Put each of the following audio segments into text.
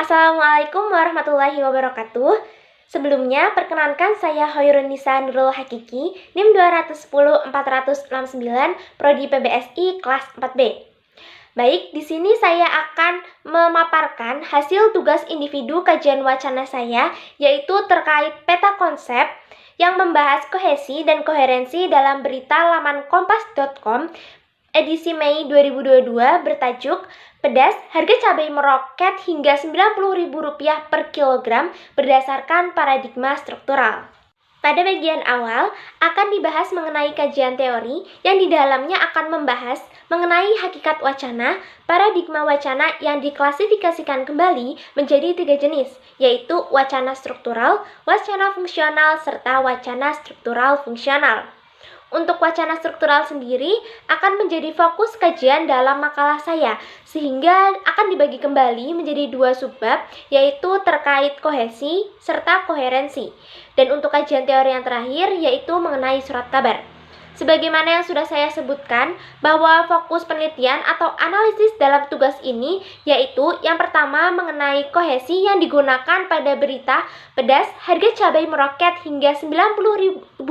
Assalamualaikum warahmatullahi wabarakatuh. Sebelumnya, perkenankan saya Hoirunisa Nurul Hakiki, NIM 210-469, Prodi PBSI kelas 4B. Baik, di sini saya akan memaparkan hasil tugas individu kajian wacana saya, yaitu terkait peta konsep yang membahas kohesi dan koherensi dalam berita laman kompas.com edisi Mei 2022 bertajuk Pedas, harga cabai meroket hingga Rp90.000 per kilogram berdasarkan paradigma struktural. Pada bagian awal akan dibahas mengenai kajian teori yang di dalamnya akan membahas mengenai hakikat wacana, paradigma wacana yang diklasifikasikan kembali menjadi 3 jenis, yaitu wacana struktural, wacana fungsional, serta wacana struktural fungsional. Untuk wacana struktural sendiri akan menjadi fokus kajian dalam makalah saya, sehingga akan dibagi kembali menjadi 2 subbab, yaitu terkait kohesi serta koherensi. Dan untuk kajian teori yang terakhir yaitu mengenai surat kabar. Sebagaimana yang sudah saya sebutkan, bahwa fokus penelitian atau analisis dalam tugas ini yaitu yang pertama mengenai kohesi yang digunakan pada berita pedas harga cabai meroket hingga Rp90.000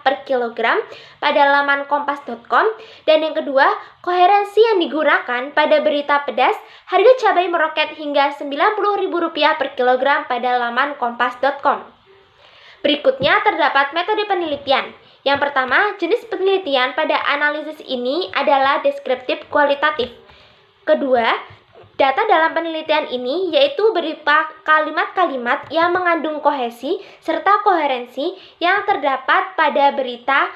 per kilogram pada laman kompas.com, dan yang kedua, koherensi yang digunakan pada berita pedas harga cabai meroket hingga Rp90.000 per kilogram pada laman kompas.com. Berikutnya terdapat metode penelitian. Yang pertama, jenis penelitian pada analisis ini adalah deskriptif kualitatif. Kedua, data dalam penelitian ini yaitu berupa kalimat-kalimat yang mengandung kohesi serta koherensi yang terdapat pada berita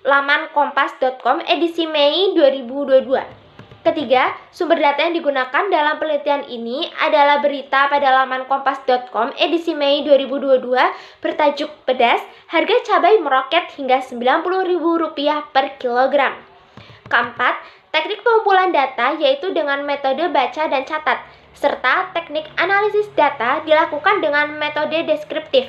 laman kompas.com edisi Mei 2022. Ketiga, sumber data yang digunakan dalam penelitian ini adalah berita pada laman kompas.com edisi Mei 2022 bertajuk Pedas, harga cabai meroket hingga Rp90.000 per kilogram. Keempat, teknik pengumpulan data yaitu dengan metode baca dan catat, serta teknik analisis data dilakukan dengan metode deskriptif,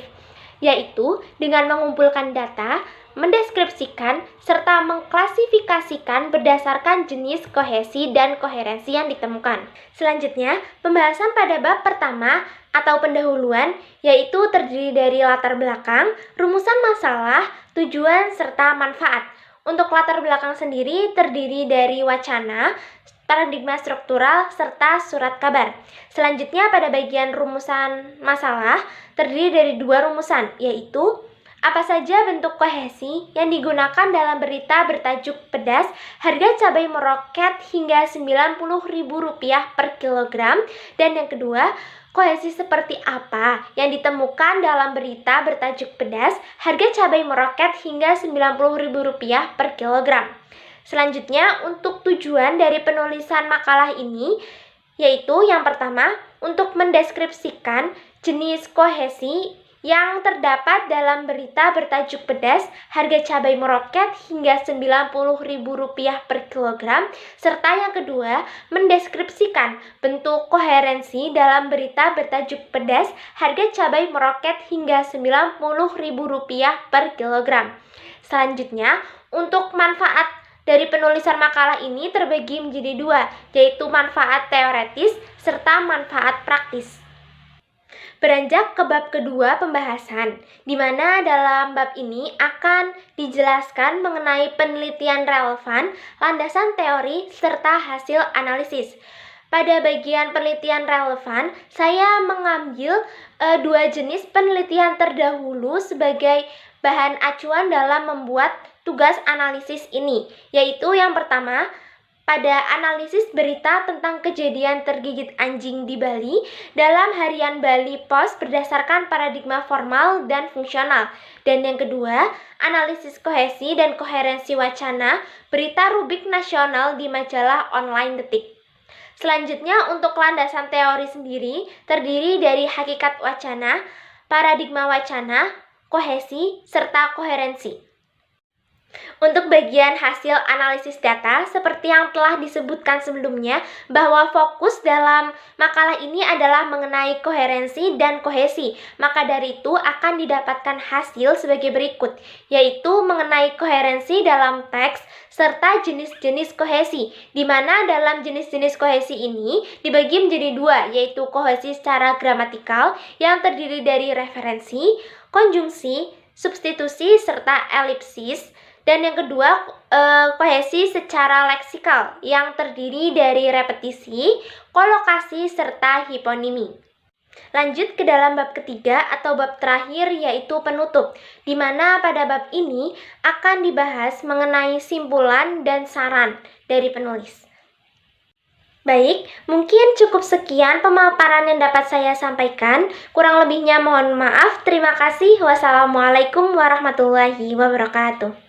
yaitu dengan mengumpulkan data, mendeskripsikan, serta mengklasifikasikan berdasarkan jenis kohesi dan koherensi yang ditemukan. Selanjutnya, pembahasan pada bab pertama atau pendahuluan, yaitu terdiri dari latar belakang, rumusan masalah, tujuan, serta manfaat. Untuk latar belakang sendiri terdiri dari wacana, paradigma struktural, serta surat kabar. Selanjutnya pada bagian rumusan masalah terdiri dari 2 rumusan, yaitu apa saja bentuk kohesi yang digunakan dalam berita bertajuk pedas harga cabai meroket hingga Rp90.000 per kilogram, dan yang kedua, kohesi seperti apa yang ditemukan dalam berita bertajuk pedas harga cabai meroket hingga Rp90.000 per kilogram. Selanjutnya, untuk tujuan dari penulisan makalah ini yaitu yang pertama, untuk mendeskripsikan jenis kohesi yang terdapat dalam berita bertajuk pedas harga cabai meroket hingga Rp90.000 per kilogram, serta yang kedua, mendeskripsikan bentuk koherensi dalam berita bertajuk pedas harga cabai meroket hingga Rp90.000 per kilogram. Selanjutnya, untuk manfaat dari penulisan makalah ini terbagi menjadi 2, yaitu manfaat teoretis serta manfaat praktis. Beranjak ke bab kedua pembahasan, di mana dalam bab ini akan dijelaskan mengenai penelitian relevan, landasan teori, serta hasil analisis. Pada bagian penelitian relevan, saya mengambil 2 jenis penelitian terdahulu sebagai bahan acuan dalam membuat tugas analisis ini, yaitu yang pertama, pada analisis berita tentang kejadian tergigit anjing di Bali dalam harian Bali Post berdasarkan paradigma formal dan fungsional. Dan yang kedua, analisis kohesi dan koherensi wacana berita rubrik nasional di majalah online Detik. Selanjutnya, untuk landasan teori sendiri terdiri dari hakikat wacana, paradigma wacana, kohesi, serta koherensi. Untuk bagian hasil analisis data, seperti yang telah disebutkan sebelumnya, bahwa fokus dalam makalah ini adalah mengenai koherensi dan kohesi. Maka dari itu akan didapatkan hasil sebagai berikut, yaitu mengenai koherensi dalam teks serta jenis-jenis kohesi, di mana dalam jenis-jenis kohesi ini dibagi menjadi dua, yaitu kohesi secara gramatikal yang terdiri dari referensi, konjungsi, substitusi, serta elipsis. Dan yang kedua, kohesi secara leksikal yang terdiri dari repetisi, kolokasi, serta hiponimi. Lanjut ke dalam bab ketiga atau bab terakhir, yaitu penutup, di mana pada bab ini akan dibahas mengenai simpulan dan saran dari penulis. Baik, mungkin cukup sekian pemaparan yang dapat saya sampaikan. Kurang lebihnya mohon maaf. Terima kasih. Wassalamualaikum warahmatullahi wabarakatuh.